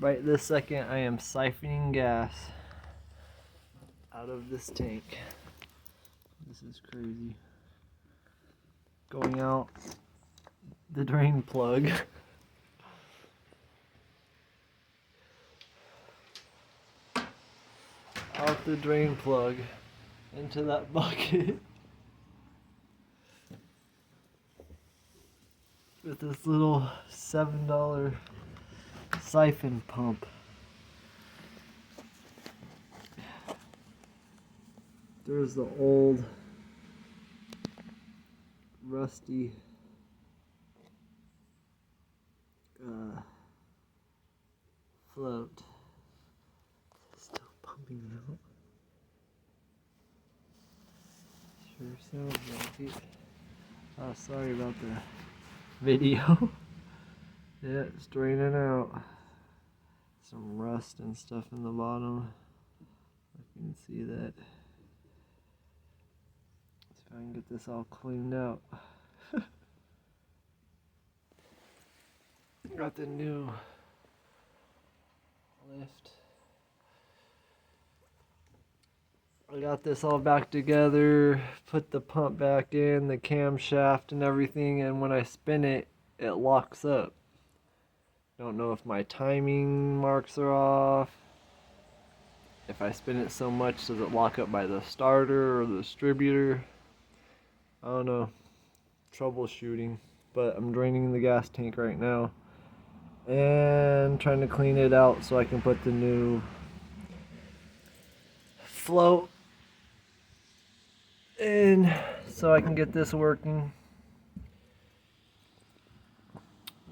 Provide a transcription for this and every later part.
Right this second, I am siphoning gas out of this tank. This is crazy. Going out the drain plug. Out the drain plug into that bucket with this little $7 siphon pump. There's the old rusty float. Still pumping out. Sure sounds like it. Oh, sorry about the video. Yeah, it's draining out. Some rust and stuff in the bottom. I can see that. See if I can get this all cleaned out. Got the new lift. I got this all back together, put the pump back in, the camshaft and everything, and when I spin it, it locks up. Don't know if my timing marks are off. If I spin it so much, does it lock up by the starter or the distributor? I don't know. Troubleshooting. But I'm draining the gas tank right now and trying to clean it out so I can put the new float in so I can get this working.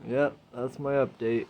Yep, that's my update.